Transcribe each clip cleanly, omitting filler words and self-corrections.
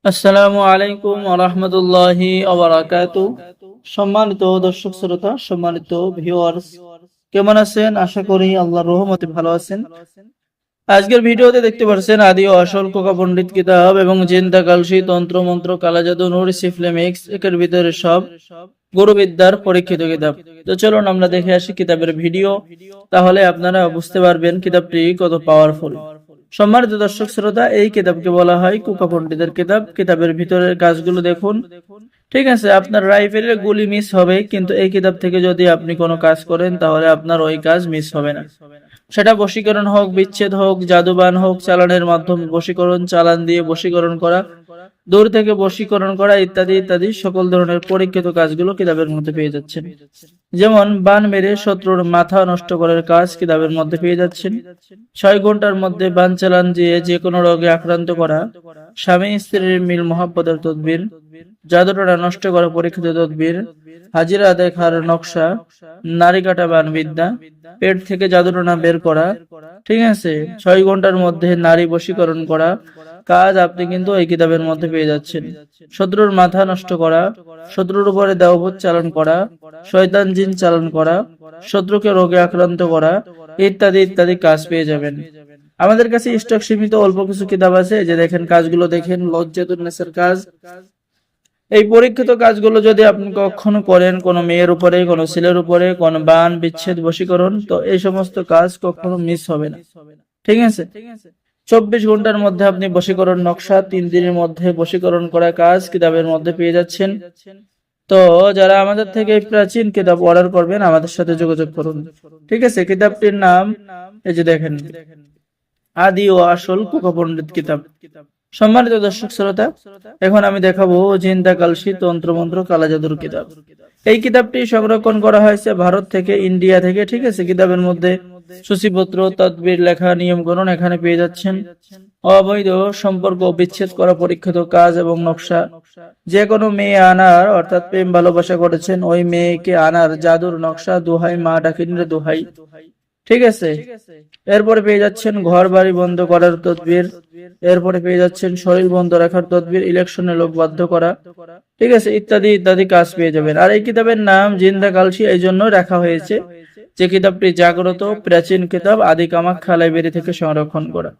আসসালামু আলাইকুম ওয়া রাহমাতুল্লাহি ওয়া বারাকাতুহু। সম্মানিত দর্শক শ্রোতা, সম্মানিত ভিউয়ার্স, কেমন আছেন? আশা করি আল্লাহর রহমতে ভালো আছেন। আজকের ভিডিওতে দেখতে পাচ্ছেন আদি ও আসল কোকা পণ্ডিত কিতাব এবং জিন্দা কালসি তন্ত্র মন্ত্র কালা জাদু নূর সিফলেমিক্স এর ভিতরে সব গুরুবিদ্যার পরীক্ষিত কিতাব। তো চলুন আমরা দেখে আসি কিতাবের ভিডিও, তাহলে আপনারা বুঝতে পারবেন কিতাবটি কত পাওয়ারফুল। সম্মানিত দর্শক শ্রোতা, এই কিতাবকে বলা হয় কোকা পণ্ডিতের কিতাব। কিতাবের ভিতরের কাজগুলো দেখুন। ঠিক আছে, আপনার রাইফেলের গুলি মিস হবে, কিন্তু এই কিতাব থেকে যদি আপনি কোনো কাজ করেন তাহলে আপনার ওই কাজ মিস হবে না। সেটা বশীকরণ হোক, বিচ্ছেদ হোক, জাদুবান হোক, চালানের মাধ্যমে বশীকরণ, চালান দিয়ে বশীকরণ করা, দূর থেকে বশীকরণ করা ইত্যাদি ইত্যাদি সকল ধরনের পরীক্ষিত কাজগুলো কিতাবের মধ্যে পেয়ে যাচ্ছেন। যেমন বান মেরে শত্রুর মাথা নষ্ট করার কাজ কিতাবের মধ্যে পেয়ে যাচ্ছেন। 6 ঘন্টার মধ্যে বান চালান দিয়ে যে কোনো রোগে আক্রান্ত করা, স্বামী স্ত্রীর মিল মহব্বতের তদবির, জাদুটোনা নষ্ট করা পরীক্ষিত তদবির, হাজিরা দেখার নকশা, নারী কাটা বান বিদ্যা, পেট থেকে জাদুটোনা বের করা। ঠিক আছে, 6 ঘন্টার মধ্যে নারী বশীকরণ করা কাজ আপনি কিন্তু এই কিতাবের মধ্যে পেয়ে যাচ্ছেন। শত্রুর মাথা নষ্ট করা, শত্রুর উপরে দেওভূত চালন করা, শয়তান জিন চালন করা, শত্রুকে রোগে আক্রান্ত করা ইত্যাদি ইত্যাদি কাজ পেয়ে যাবেন। আমাদের কাছে স্টক সীমিত, অল্প কিছু কিতাব আছে। যে দেখেন কাজগুলো দেখেন, লজ্জাতুন্নেসের কাজ। এই পরীক্ষিত কাজগুলো যদি আপনি কখনো করেন কোনো মেয়ের উপরে, কোনো ছেলের উপরে, কোনো বান বিচ্ছেদ বশীকরণ, তো এই সমস্ত কাজ কখনো মিস হবে না। ঠিক আছে, 24 ঘন্টার মধ্যে আপনি বশীকরণ নকশা, 3 দিনের মধ্যে বশীকরণ করা কাজ কিতাবের মধ্যে পেয়ে যাচ্ছেন। তো যারা আমাদের থেকে প্রাচীন কিতাব অর্ডার করবেন আমাদের সাথে যোগাযোগ করুন। ঠিক আছে, কিতাবটির নাম এই যে দেখেন, আদি ও আসল কোকা পণ্ডিত কিতাব। সম্মানিত দর্শক শ্রোতা, এখন আমি দেখাবো জিন্দা কালসি তন্ত্রমন্ত্র কালা জাদুর কিতাব। এই কিতাবটি সংরক্ষণ করা হয়েছে ভারত থেকে, ইন্ডিয়া থেকে। ঠিক আছে, কিতাবের মধ্যে সূচিপত্র, তদবির, লেখা, নিয়মকরণ এখানে পেয়ে যাচ্ছেন। অবৈধ সম্পর্ক বিচ্ছেদ করা পরীক্ষিত কাজ এবং নকশা। যে কোনো মেয়ে আনার, অর্থাৎ প্রেম ভালোবাসা করেছেন, ওই মেয়েকে আনার জাদুর নকশা, দোহাই মা ডাকিনীর দোহাই। ঠিক আছে, এরপরে পেয়ে যাচ্ছেন ঘর বাড়ি বন্ধ করার তদবির, এরপরে পেয়ে যাচ্ছেন শরীর বন্ধ রাখার তদবির, ইলেকশনে লোক বাধ্য করা। ঠিক আছে, ইত্যাদি ইত্যাদি কাজ পেয়ে যাবেন। আর এই কিতাবের নাম জিন্দা কালসি এই জন্য রাখা হয়েছে যে কিতাবটি জাগ্রত প্রাচীন কিতাব, আদি কামাখ্যা লাইব্রেরি থেকে সংরক্ষণ করা।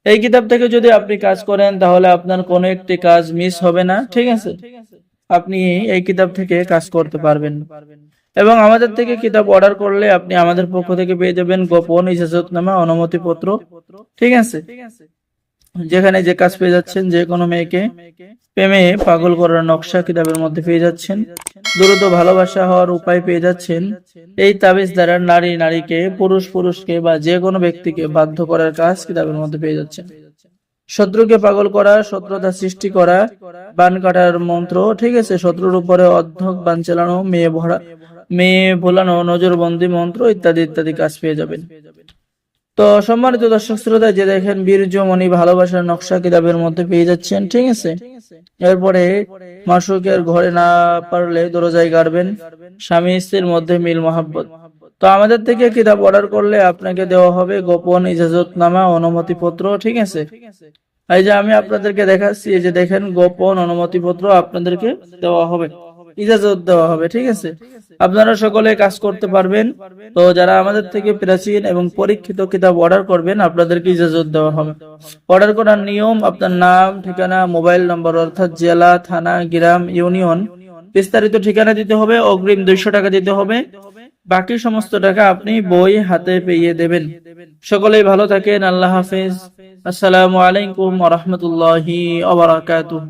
এই কিতাব থেকে যদি আপনি কাজ করেন তাহলে আপনার কোনো একটি কাজ মিস হবে না। ঠিক আছে, আপনি এই কিতাব থেকে কাজ করতে পারবেন। এবং আমাদের থেকে কিতাব অর্ডার করলে আপনি আমাদের পক্ষ থেকে পেয়ে যাবেন গোপন ইজাজতনামা, অনুমতিপত্র। ঠিক আছে, যেখানে যে কাজ পেয়ে যাচ্ছেন, যে কোনো মেয়েকে প্রেমে পাগল করার নকশা কিতাবের মধ্যে পেয়ে যাচ্ছেন। দ্রুত ভালোবাসা হওয়ার উপায় পেয়ে যাচ্ছেন। এই তাবিজ দ্বারা নারী নারীকে, পুরুষ পুরুষকে বা যে কোনো ব্যক্তিকে বাধ্য করার কাজ কিতাবের মধ্যে পেয়ে যাচ্ছেন। শত্রুকে পাগল করা, শত্রুতা সৃষ্টি করা, বান কাটার মন্ত্র। ঠিক আছে, শত্রুর উপরে অধ্যক বান চালানো, মেয়ে ভোলানো, নজরবন্দি মন্ত্র ইত্যাদি ইত্যাদি কাজ পেয়ে যাবেন। তো সম্মানিত দর্শক শ্রোতা, যে দেখেন বীর্যমণি ভালোবাসার নকশা কিতাবের মধ্যে পেয়ে যাচ্ছেন। ঠিক আছে, এরপরে মাসুকের ঘরে না পারলে দরজায় গাড়বেন, স্বামী স্ত্রীর মধ্যে মিল মহাব্বত। তো আমাদের থেকে কিতাব অর্ডার করলে আপনাকে দেওয়া হবে গোপন ইজাজতনামা, অনুমতিপত্র। ঠিক আছে, এই যে আমি আপনাদেরকে দেখাচ্ছি, এই যে দেখেন গোপন অনুমতিপত্র আপনাদেরকে দেওয়া হবে, ইজাজত দেওয়া হবে। ঠিক আছে, আপনারা সকলে কাজ করতে পারবেন। তো যারা আমাদের থেকে প্রাচীন এবং পরীক্ষিত কিতাব অর্ডার করবেন আপনাদেরকে ইজাজত দেওয়া হবে। অর্ডার করার নিয়ম, আপনার নাম, ঠিকানা, মোবাইল নম্বর, অর্থাৎ জেলা, থানা, গ্রাম, ইউনিয়ন, বিস্তারিত ঠিকানা দিতে হবে। অগ্রিম 200 টাকা দিতে হবে, বাকি সমস্ত টাকা আপনি বই হাতে পেয়ে দেবেন। সকলেই ভালো থাকেন, আল্লাহ হাফেজ। আসসালামু আলাইকুম ওয়া রাহমাতুল্লাহি ওয়া বারাকাতুহু।